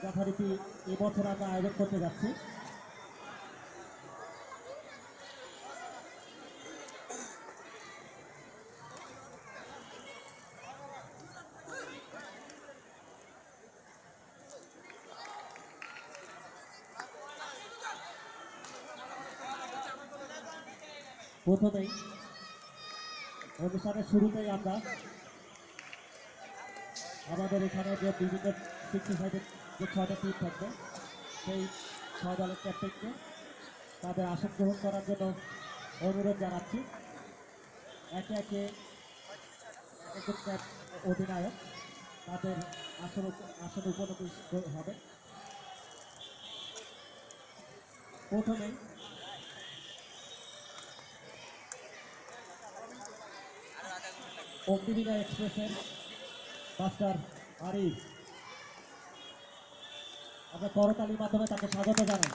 যথারীতি এবছর আমরা আয়োজন করতে যাচ্ছি। প্রথমেই অনুষ্ঠানের শুরুতেই আমরা আমাদের এখানে যে বিভিন্ন শিক্ষা সাইডের যে 6টা টিম থাকবে সেই 6 দলের ক্যাপ্টেনকে তাদের আসন গ্রহণ করার জন্য অনুরোধ জানাচ্ছি। একে একে অধিনায়ক তাদের আসন উপলব্ধি হবে। প্রথমেই অগ্নিবীণা এক্সপ্রেসের মাস্টার আরিফ, আমরা করতালির মাধ্যমে তাকে স্বাগত জানাই।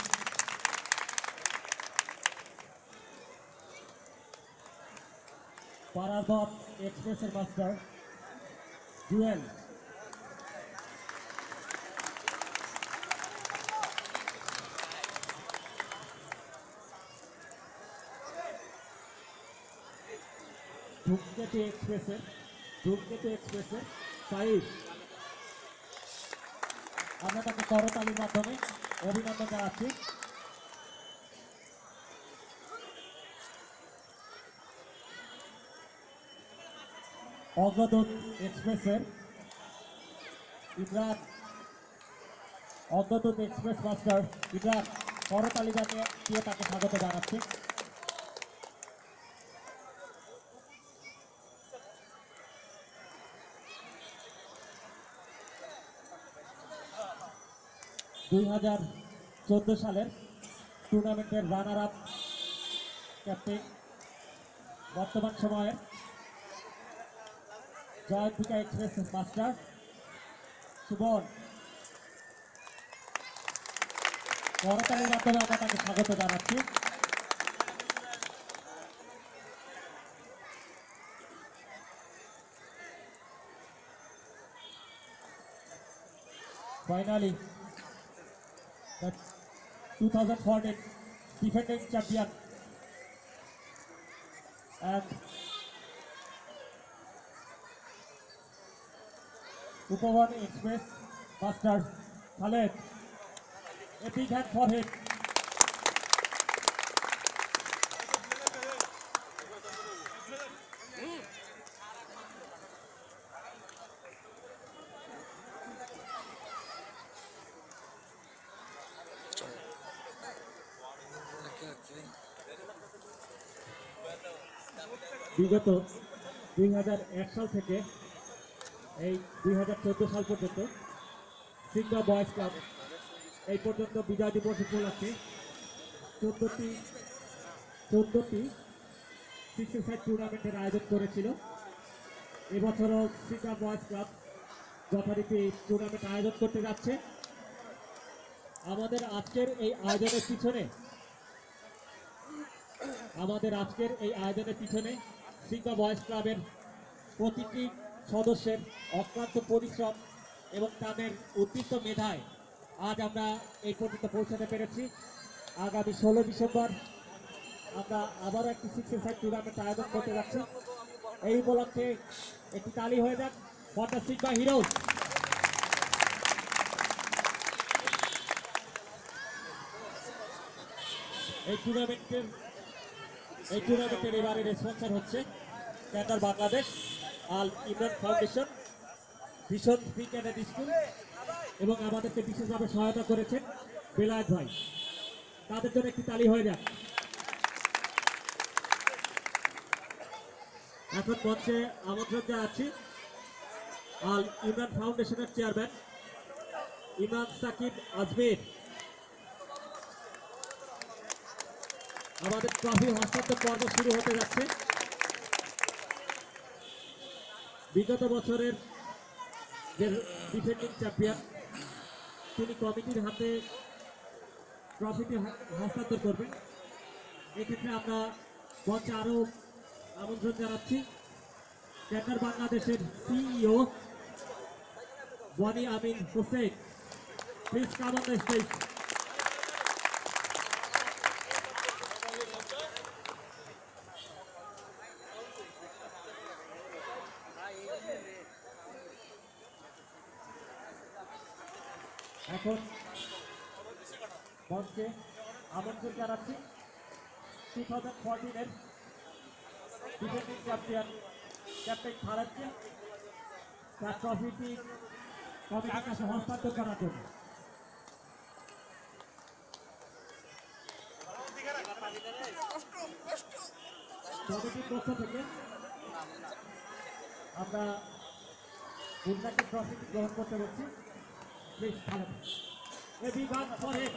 পারাবত এক্সপ্রেসের মাস্টার জুয়েল, ধূমকেতু এক্সপ্রেসের সাইফ, আমরা তাকে করতালির মাধ্যমে অভিনন্দন জানাচ্ছি। অগ্রদূত এক্সপ্রেসের ইমরান, অগ্রদূত এক্সপ্রেস মাস্টার ইমরান, করতালি দিয়ে তাকে স্বাগত জানাচ্ছি। (2014) সালের টুর্নামেন্টের রানার আপ ক্যাপ্টেন, বর্তমান সময়ে জয়ন্তিকা এক্সপ্রেস মাস্টার সুবন, করতালির মাধ্যমে আমরা তাকে স্বাগত জানাচ্ছি। Finally, the 2014 defending champion and Upawan Express Master Khaled. A big hand for him. বিগত 2001 সাল থেকে এই 2014 সাল পর্যন্ত সিংহা বয়েজ ক্লাব এই পর্যন্ত বিজয় দিবস উপলক্ষে 14টি 65 টুর্নামেন্টের আয়োজন করেছিল। এবছরও সিংহা বয়েজ ক্লাব যথারীতি টুর্নামেন্ট আয়োজন করতে যাচ্ছে। আমাদের আজকের এই আয়োজনের পিছনে সিংহা বয়েজ ক্লাবের প্রতিটি সদস্যের অক্লান্ত পরিশ্রম এবং তাদের উদ্দীপ্ত মেধায় আজ আমরা এই পর্যন্ত পৌঁছাতে পেরেছি। আগামী 16 ডিসেম্বর আমরা আবারও একটি 65 টুর্নামেন্ট আয়োজন করতে যাচ্ছি। এই উপলক্ষে একটি তালি হয়ে যাক ফর দ্য সিংহা হিরোজ। এই টুর্নামেন্টের এবারে স্পন্সর হচ্ছে ক্যাটার বাংলাদেশ, আল ইমরান ফাউন্ডেশন, ভীষণ ফ্রি ক্যাডেট স্কুল এবং আমাদেরকে বিশেষভাবে সহায়তা করেছেন বেলায়েত ভাই। তাদের জন্য একটি তালি হয়ে যাক। এখন মঞ্চে আমন্ত্রণ জানাচ্ছি আল ইমরান ফাউন্ডেশনের চেয়ারম্যান ইমাম সাকিব আজমের। আমাদের ট্রফি হস্তান্তর পর্ব শুরু হতে যাচ্ছে। বিগত বছরের যে ডিফেন্ডিং চ্যাম্পিয়ন তিনি কমিটির হাতে ট্রফিটি হস্তান্তর করবেন। এক্ষেত্রে আমরা মঞ্চে আরও আমন্ত্রণ জানাচ্ছি ক্যাটার বাংলাদেশের CEO Boni Amin Hossain. Please come on the stage. এখন মঞ্চে আমন্ত্রণ জানাচ্ছি 2014-এর ডিফেন্ডিং চ্যাম্পিয়ন ক্যাপ্টেন খালেদকে তার ট্রফিটি কমিটির কাছে হস্তান্তর করার জন্য। কমিটির পক্ষ থেকে আমরা উন্নয়ন ট্রফিটি গ্রহণ করতে বলছি। প্লিজ খালেদ, এ বিভাগ ফর হিম।